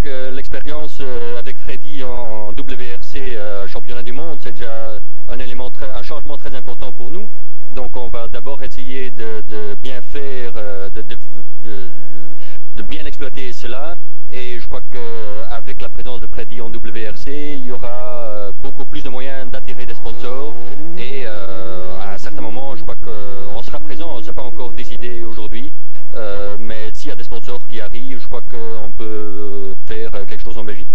que l'expérience avec Freddy en WRC championnat du monde, c'est déjà un changement très important pour nous. Donc on va d'abord essayer de bien faire, de bien exploiter cela. Et je crois qu'avec la présence de Freddy en WRC, il y aura beaucoup plus de moyens d'attirer des sponsors. Et à un certain moment, je crois qu'on sera présent. Ce n'est pas encore décidé aujourd'hui. Mais s'il y a des sponsors qui arrivent, je crois qu'on peut faire quelque chose en Belgique.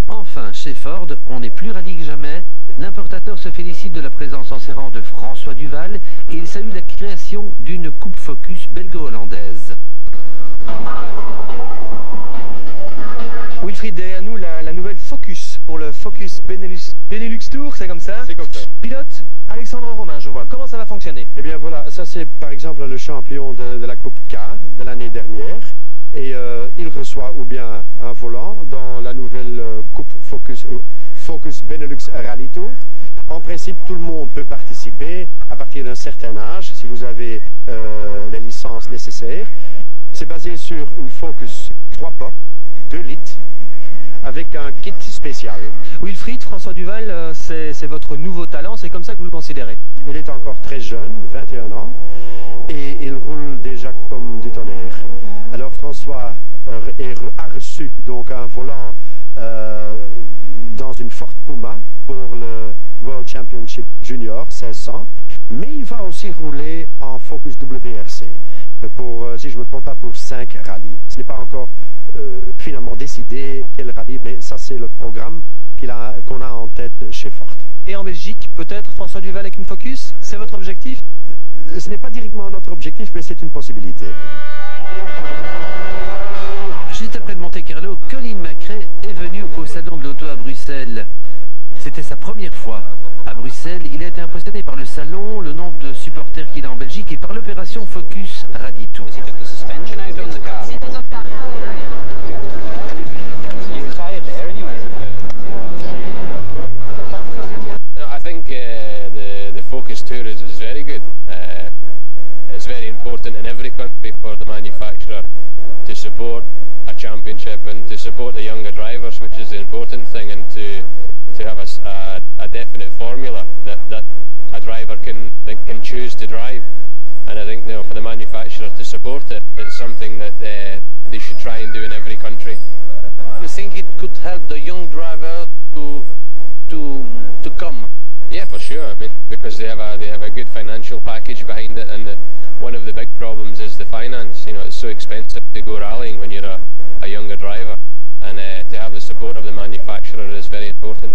Enfin, chez Ford, on est plus rallye que jamais. L'importateur se félicite de la présence en ses rangs de François Duval et il salue la création d'une Coupe Focus belgo-hollandaise. Wilfried, derrière nous, la nouvelle Focus pour le Focus Benelux Tour, c'est comme ça? C'est comme ça. Pilote Alexandre Romain, je vois. Comment ça va fonctionner? Eh bien voilà, ça c'est par exemple le champion de la Coupe K de l'année dernière. Et il reçoit ou bien un volant dans la nouvelle Coupe Focus Benelux Rally Tour. En principe, tout le monde peut participer à partir d'un certain âge, si vous avez les licences nécessaires. C'est basé sur une Focus 3 portes, 2 litres, avec un kit spécial. Wilfried, François Duval, c'est votre nouveau talent, c'est comme ça que vous le considérez? Il est encore très jeune, 21 ans, et il roule déjà comme du tonnerre. Alors François a reçu donc un volant dans une Ford Puma pour le World Championship Junior 1600, mais il va aussi rouler en Focus WRC pour, si je ne me trompe pas, pour 5 rallyes. Ce n'est pas encore finalement décidé quel rallye, mais ça c'est le programme qu'on a en tête chez Ford. Et en Belgique, peut-être François Duval avec une Focus? C'est votre objectif? Ce n'est pas directement notre objectif, mais c'est une possibilité. Juste après le Monte-Carlo, Colin McRae est venu au salon de l'auto à Bruxelles. C'était sa première fois. À Bruxelles, il a été impressionné par le salon, le nombre de supporters qu'il a en Belgique et par l'opération Focus Rally Tour. I think the Focus Tour is very good. It's very important in every country for the manufacturer to support a championship and to support the younger drivers, which is the important thing, and to have a definite formula that a driver can choose to drive. And I think, for the manufacturer to support it, it's something that they should try and do in every country. You think it could help the young driver to come? Yeah, for sure. I mean, because they have a good financial package behind it, and one of the big problems is the finance. It's so expensive to go rallying when you're a younger driver, and to have the support of the manufacturer is very important.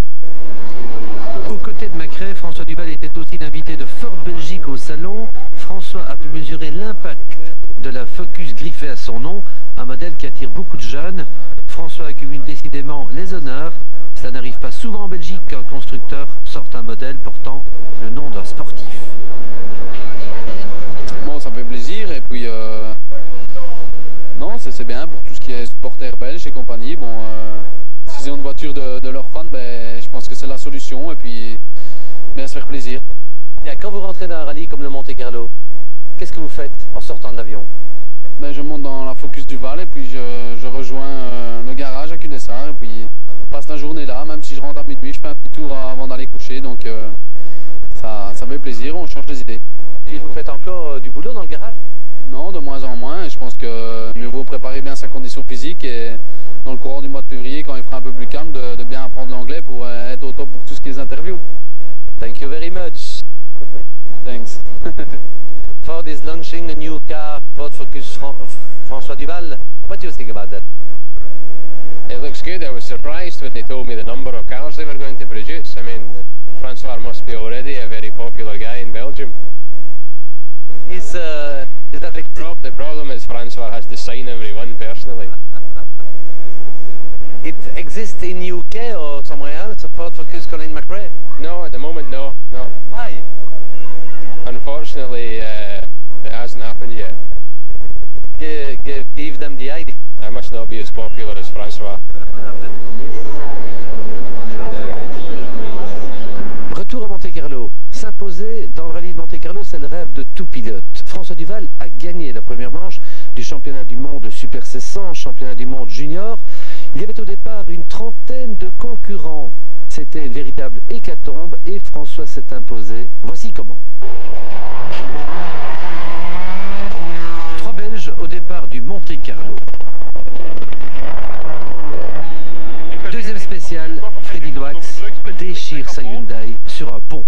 Aux côtés de McRae, François Duval était aussi l'invité de Ford Belgique au salon. François a pu mesurer l'impact de la Focus griffée à son nom, un modèle qui attire beaucoup de jeunes. François accumule décidément les honneurs. Cela n'arrive pas souvent en Belgique qu'un constructeur sorte un modèle portant le nom d'un sportif. Bon, ça me fait plaisir et puis non, c'est bien pour tout ce qui est supporters belges et compagnie. Bon, s'ils ont une voiture de leurs fans, ben, je pense que c'est la solution et puis bien se faire plaisir. Et quand vous rentrez dans un rallye comme le Monte-Carlo, qu'est-ce que vous faites en sortant de l'avion? Ben, je monte dans la Focus Duval et puis je rejoins le garage à Cunessard et puis je passe la journée là, même si je rentre à minuit, je fais un petit tour avant d'aller coucher, donc ça me fait plaisir, on change les idées. Et vous faites encore du boulot dans le garage? Non, de moins en moins, et je pense que mieux vaut préparer bien sa condition physique et dans le courant du mois de février, quand il fera un peu plus calme, de bien apprendre l'anglais pour être au top pour tout ce qui est interviews. Thank you very much. Thanks. Ford is launching a new car, Ford Focus François Duval. What do you think about that? It looks good. I was surprised when they told me the number of cars they were going to produce. I mean, Francois must be already a very popular guy in Belgium. Is that The problem is Francois has to sign every one personally. It exists in UK or somewhere else, Ford Focus Colin McRae? No, at the moment, no. Why? Unfortunately, it hasn't happened yet. Give them the idea. I must not be as popular as Francois. Retour à Monte-Carlo. S'imposer dans le rallye de Monte-Carlo, c'est le rêve de tout pilote. François Duval a gagné la première manche du championnat du monde Super 1600, championnat du monde junior. Il y avait au départ une trentaine de concurrents. C'était une véritable hécatombe et François s'est imposé. Voici comment. 3 Belges au départ du Monte Carlo. Deuxième spécial, Freddy Loax déchire sa Hyundai sur un pont.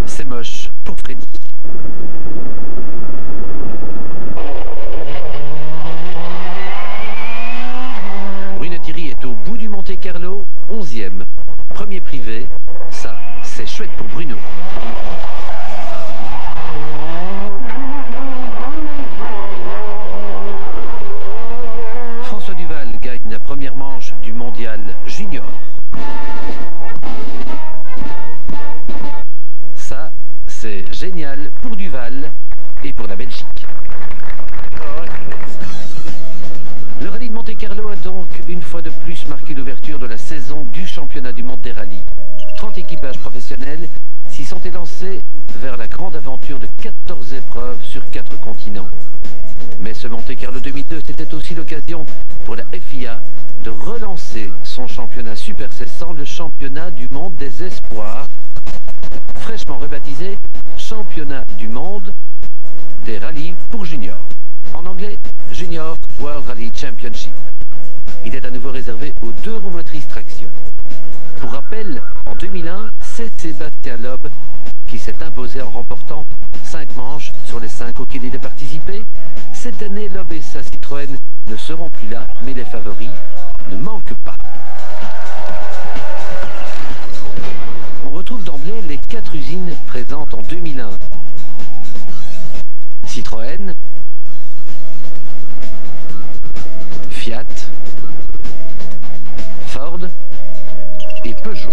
C'est moche pour Freddy. Bruno Thierry est au bout du Monte Carlo, 11e. Premier privé, ça c'est chouette pour Bruno. François Duval gagne la première manche du mondial junior. Ça, c'est génial pour Duval et pour la Belgique. Le rallye de Monte Carlo a donc une fois de plus marqué l'ouverture de la saison du championnat du monde des rallyes. 30 équipages professionnels s'y sont élancés vers la grande aventure de 14 épreuves sur 4 continents. Mais ce Monte Carlo 2002, c'était aussi l'occasion pour la FIA de relancer son championnat Super 1600, le championnat du monde des espoirs, fraîchement rebaptisé championnat du monde des rallyes pour juniors. En anglais, Junior World Rally Championship. Il est à nouveau réservé aux 2 roues motrices traction. Pour rappel, en 2001, c'est Sébastien Loeb qui s'est imposé en remportant 5 manches sur les 5 auxquelles il a participé. Cette année, Loeb et sa Citroën ne seront plus là, mais les favoris ne manquent pas. On retrouve d'emblée les 4 usines présentes en 2001. Citroën, Fiat, Ford et Peugeot.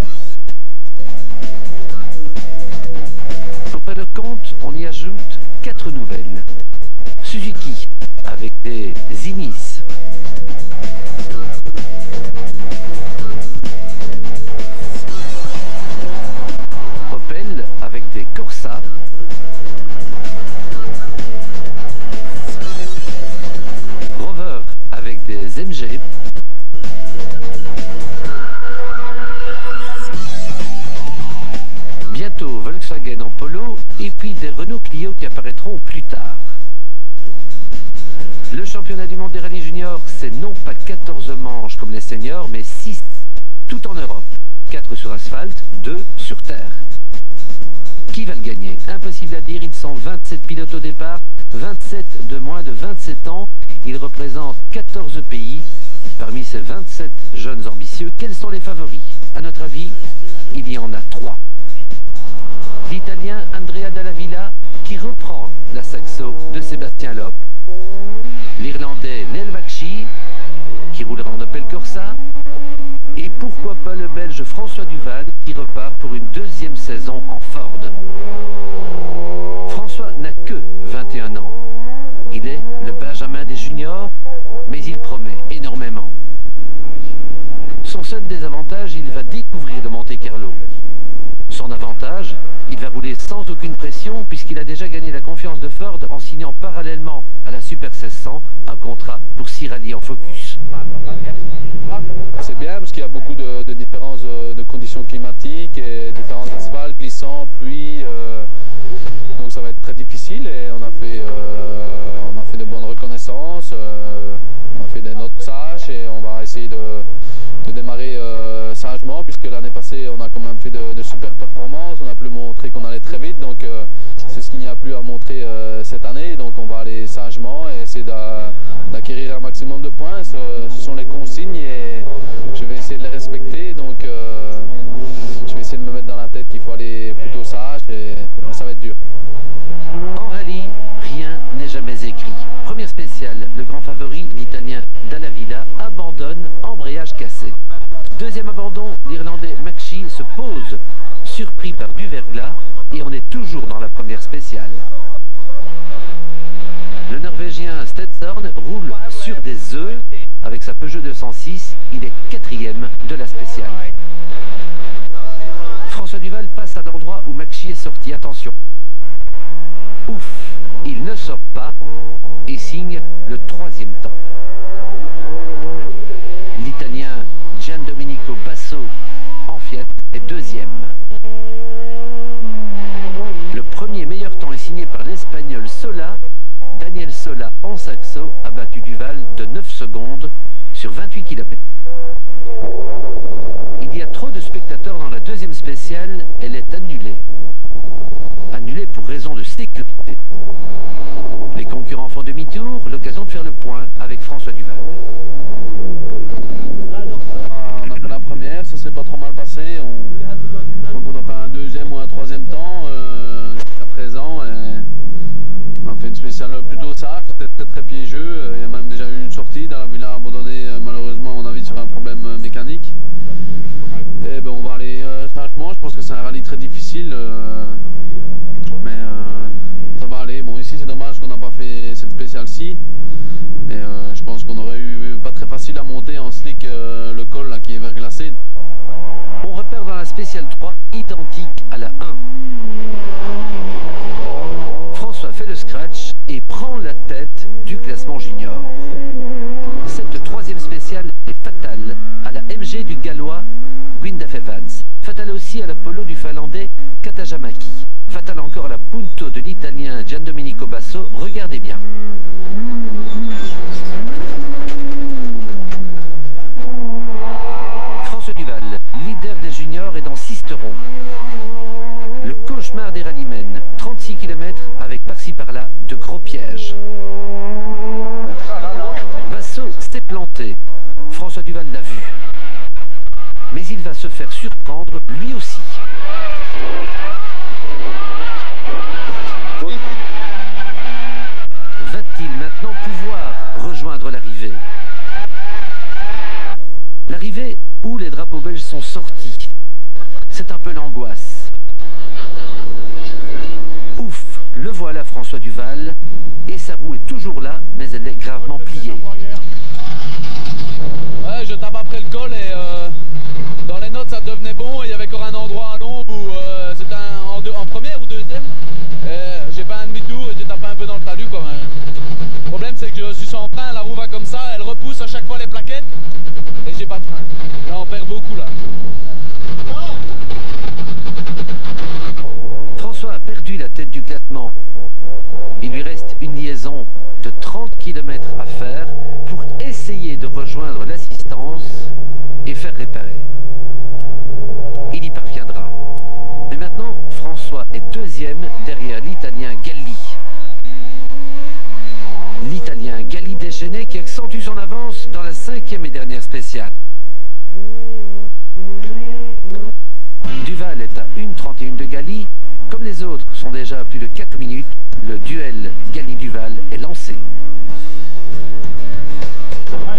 Pour faire le compte, on y ajoute 4 nouvelles. Suzuki avec des Inis. Opel avec des Corsa. Rover avec des MG. Bientôt Volkswagen en Polo et puis des Renault Clio qui apparaîtront plus tard. Le championnat du monde des rallyes juniors, c'est non pas 14 manches comme les seniors, mais 6, tout en Europe. 4 sur asphalte, 2 sur terre. Qui va le gagner? Impossible à dire, ils sont 27 pilotes au départ, 27 de moins de 27 ans. Ils représentent 14 pays. Parmi ces 27 jeunes ambitieux, quels sont les favoris? À notre avis, il y en a 3. L'Italien Andrea Dalla Villa qui reprend la saxo de Sébastien Loeb. L'Irlandais Neil McShee qui roulera en Opel Corsa. Et pourquoi pas le Belge François Duval qui repart pour une 2e saison en Ford. François n'a que 21 ans. Il est le Benjamin des juniors, mais il promet énormément. Son seul désavantage, il va découvrir le Monte Carlo. Son avantage, il va rouler sans aucune pression puisqu'il a déjà gagné la confiance de Ford en signant parallèlement à la Super 1600 un contrat pour 6 rallyes en focus. C'est bien parce qu'il y a beaucoup de différences de conditions climatiques, et différents asphaltes, glissants, pluie. Donc ça va être très difficile et on a fait de bonnes reconnaissances, on a fait des notes sages et on va essayer de démarrer sagement puisque l'année passée on a quand même fait de super performances, on a pu montrer qu'on allait très vite, donc c'est ce qu'il n'y a plus à montrer cette année, donc on va aller sagement et essayer d'acquérir un maximum de points. Ce sont les consignes et je vais essayer de les respecter, donc je vais essayer de me mettre dans la tête qu'il faut aller plutôt sage et ça va être dur. En rallye, rien n'est jamais écrit. Première spéciale, le grand favori, l'Italien Dalla Villa, abandonne embrayage cassé. Deuxième abandon, l'Irlandais McShee se pose, surpris par du verglas, et on est toujours dans la première spéciale. Le Norvégien Stenshorn roule sur des œufs. Avec sa Peugeot 206, il est 4e de la spéciale. François Duval passe à l'endroit où McShee est sorti. Attention. Ouf, il ne sort pas et signe le troisième temps. L'Italien Giandomenico Basso en Fiat est deuxième. Le premier meilleur temps est signé par l'Espagnol Sola. Daniel Sola en saxo a battu Duval de 9 secondes sur 28 km. Il y a trop de spectateurs dans la deuxième spéciale, elle est annulée. Annulée pour raison de sécurité. Les concurrents font demi-tour, l'occasion de faire le point avec François Duval. On a fait la première, ça s'est pas trop mal passé. Donc on a fait un deuxième ou un troisième temps jusqu'à présent. On a fait une spéciale plutôt sage, c'était très piégeux. Il y a même déjà eu une sortie. Dalaville a abandonné malheureusement à mon avis sur un problème mécanique. Et ben on va aller sagement. Je pense que c'est un rallye très difficile. Mais ça va aller. Bon, ici c'est dommage qu'on n'a pas fait cette spéciale-ci. Mais je pense qu'on aurait eu pas très facile à monter en slick le col là, qui est verglacé. On repère dans la spéciale 3 identique à la 1. François fait le scratch et prend la tête du classement junior. Cette troisième spéciale est fatale à la MG du Gallois Gwyndaf Evans. Fatale aussi à la Polo du Finlandais Katajamaki. Fatale encore à la Punto de l'Italien Giandomenico Basso. Regardez bien. François Duval, leader des juniors, est dans Sisteron. Le cauchemar des rallymen, 36 km avec par-ci par-là de gros pièges. Basso s'est planté. François Duval l'a vu. Mais il va se faire surprendre lui aussi. Va-t-il maintenant pouvoir rejoindre l'arrivée? L'arrivée où les drapeaux belges sont sortis. C'est un peu l'angoisse. Ouf, le voilà François Duval. Et sa roue est toujours là, mais elle est gravement pliée. Ouais, je tape après le col et dans les notes ça devenait bon. Et il y avait encore un endroit à l'ombre où c'était en première ou deuxième. J'ai fait un demi-tour et j'ai tapé un peu dans le talus quand même. Le problème c'est que je suis sans frein, la roue va comme ça, elle repousse à chaque fois les plaquettes et j'ai pas de frein. Là on perd beaucoup là. François a perdu la tête du classement. Il lui reste une liaison de 30 km à faire pour essayer de rejoindre l'assistance et faire réparer. Il y parviendra. Mais maintenant, François est deuxième derrière l'Italien Galli. L'Italien Galli déchaîné qui accentue son avance dans la cinquième et dernière spéciale. Duval est à 1,31 de Galli. Comme les autres sont déjà à plus de 4 minutes, le duel Galli-Duval est lancé.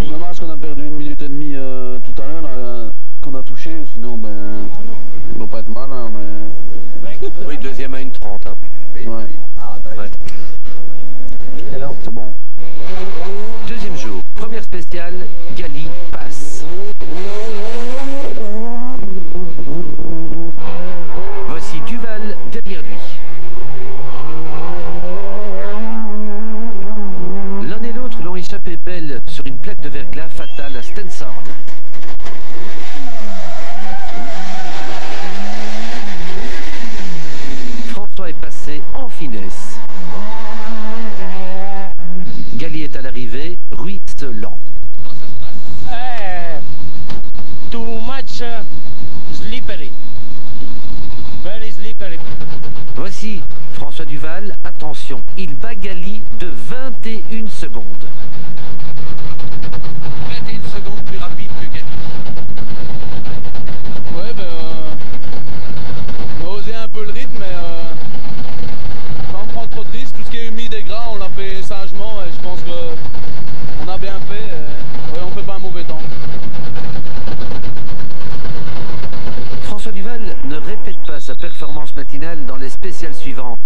Dommage qu'on a perdu 1 minute et demie tout à l'heure, qu'on a touché, sinon ben, il ne doit pas être mal. Hein, mais... Oui, deuxième à 1,30. Hein. Ouais. Ouais. C'est bon. Deuxième jour, première spéciale, Galli passe. Voici Duval derrière lui. L'un et l'autre l'ont échappé belle sur une plaque de verglas fatale à Stenshorn. François est passé en finesse. Galli est à l'arrivée, ruisselant. Too much slippery. Very slippery. Voici François Duval, attention, il bat Galli de 21 secondes. 21 secondes plus rapide que Galli. Ouais, ben, on a osé un peu le rythme, mais sans prendre trop de risques. Tout ce qui est humide et gras, on l'a fait sagement et je pense qu'on a bien fait. Ouais, on fait pas un mauvais temps. François Duval ne répète pas sa performance matinale dans les spéciales suivantes.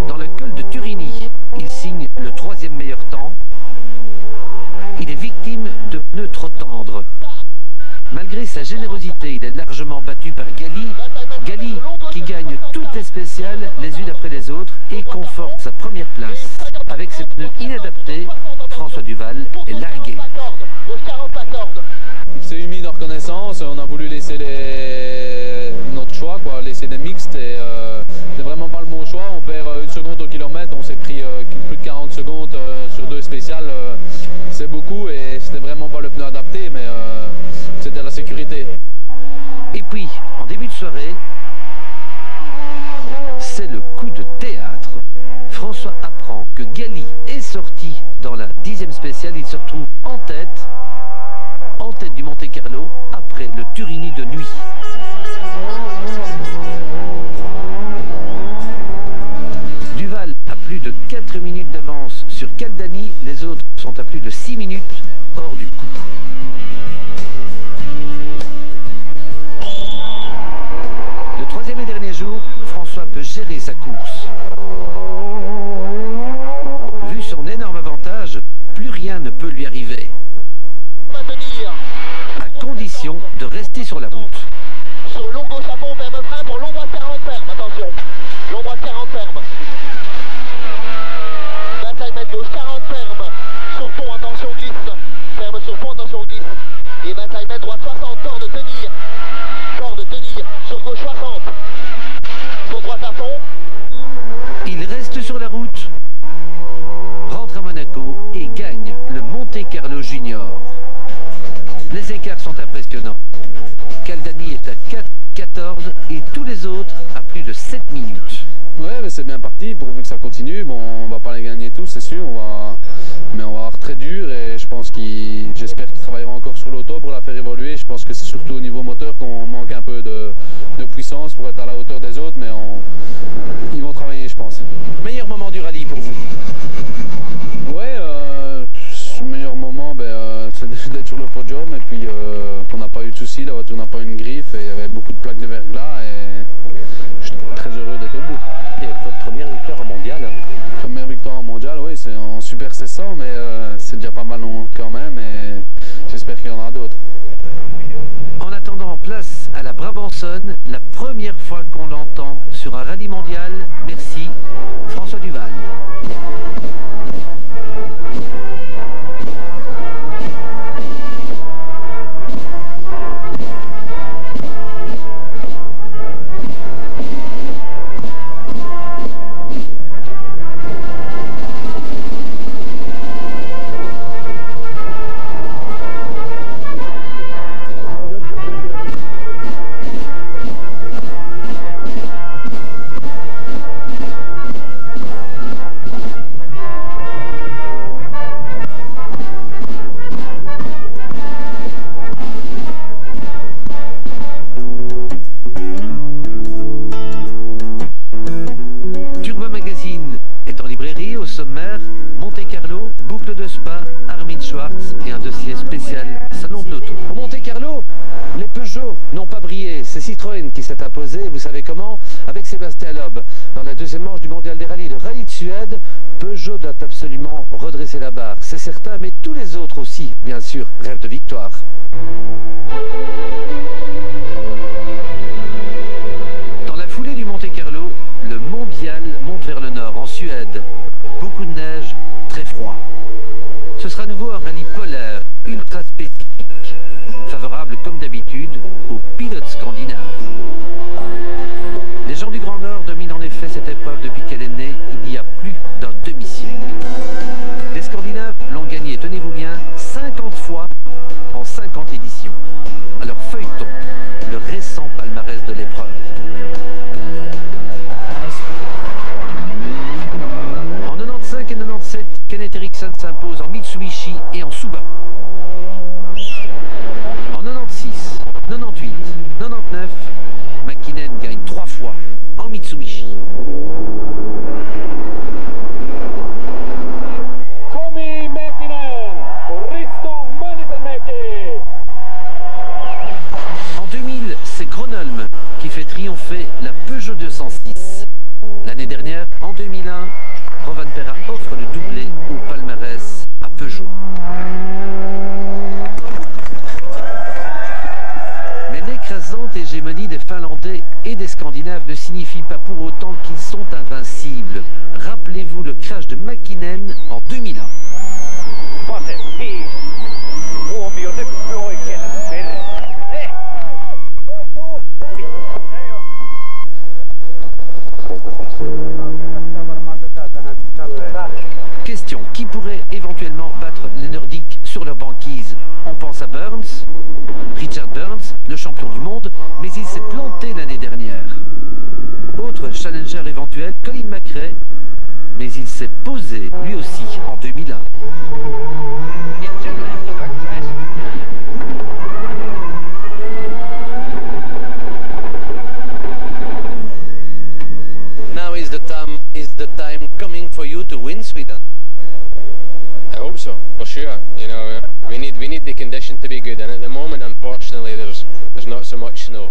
Dans le col de Turini, il signe le troisième meilleur temps. Il est victime de pneus trop tendres. Malgré sa générosité, il est largement battu par Gali. Gali qui gagne toutes les spéciales les unes après les autres et conforte sa première place. Avec ses pneus inadaptés, François Duval est largué. C'est une de reconnaissance, on a voulu laisser notre choix, laisser des mixtes et c'est vraiment pas le bon choix. On perd 1 seconde au kilomètre, on s'est pris plus de 40 secondes sur 2 spéciales, c'est beaucoup et c'était vraiment pas le pneu adapté, mais c'était la sécurité. Et puis, en début de soirée, c'est le coup de théâtre. François apprend que Gali est sorti dans la 10e spéciale, il se retrouve en tête du Monte Carlo après le Turini de nuit. Duval a plus de 4 minutes d'avance sur Caldani, les autres sont à plus de 6 minutes hors du coup. Le 3e et dernier jour, François peut gérer sa course. Vu son énorme avantage, plus rien ne peut lui arriver. À condition de rester sur la route. Sur long gauche à fond, ferme frein pour long droite 40 ferme, attention. Long droite 40 ferme. 25 mètres gauche 40 ferme. Sur fond, attention glisse. Ferme sur fond, attention glisse. Et 25 mètres droite 60, tort de tenir. Tort de tenir. Sur gauche 60. Sur droite à fond. Il reste sur la route, rentre à Monaco et gagne le Monte Carlo Junior. Les écarts sont impressionnants. Caldani est à 4,14 et tous les autres à plus de 7 minutes. Ouais, mais c'est bien parti, pourvu que ça continue. Bon, on va pas les gagner tous, c'est sûr, mais on va avoir très dur et j'espère qu'ils travailleront encore sur l'auto pour la faire évoluer. Je pense que c'est surtout au niveau moteur qu'on manque un peu de puissance pour être à la hauteur des autres, mais ils vont travailler, je pense. Meilleur moment du rallye pour vous? Ouais, le meilleur moment, c'est d'être sur le podium et puis qu'on n'a pas eu de soucis, la voiture n'a pas eu une griffe et il y avait beaucoup de plaques de verglas et je suis très heureux d'être au bout. Et votre première victoire en mondial, hein? Première victoire en mondial, oui, c'est en Super 700, mais c'est déjà pas mal quand même et j'espère qu'il y en aura d'autres. En attendant, place à la Brabançonne, la première fois qu'on l'entend sur un rallye mondial. Merci, François Duval. Sommaire, Monte Carlo, boucle de Spa, Armin Schwartz et un dossier spécial Salon de l'Auto. Au Monte Carlo, les Peugeot n'ont pas brillé. C'est Citroën qui s'est imposé, vous savez comment, avec Sébastien Loeb. Dans la 2e manche du mondial des rallyes, le rallye de Suède, Peugeot doit absolument redresser la barre. C'est certain, mais tous les autres aussi, bien sûr, rêvent de victoire. Dans la foulée du Monte Carlo, le mondial monte vers le nord, en Suède. Beaucoup de neige, très froid. Ce sera à nouveau un rallye polaire, ultra spécifique, favorable comme d'habitude aux pilotes scandinaves. Les gens du Grand Nord dominent en effet cette épreuve depuis qu'elle est née il y a plus d'un demi-siècle. Les Scandinaves l'ont gagné, tenez-vous bien, 50 fois en 50 éditions. Alors feuilletons le récent palmarès de l'épreuve. En 95 et 97, Kenneth Eriksson s'impose en Mitsubishi et en Subaru. En 96, 98, 99, Mäkinen gagne 3 fois en Mitsubishi. Tommi Mäkinen, Risto Maniselmäki. En 2000, c'est Gronholm qui fait triompher la Peugeot 206. L'année dernière, en 2001, Rovanperä offre le doublé au palmarès à Peugeot. l'écrasante hégémonie des Finlandais et des Scandinaves ne signifie pas pour autant qu'ils sont invincibles. Rappelez-vous le crash de Mäkinen en 2001. Question, qui pourrait éventuellement battre les Nordiques sur leur banquise? On pense à Burns, Richard Burns, le champion du monde, mais il s'est planté l'année dernière. Autre challenger éventuel, Colin McRae, mais il s'est posé lui aussi en 2001. Now is the time coming for you to win Sweden? I hope so, for sure. You know, we need the condition to be good, and at the moment, unfortunately, there's not so much snow.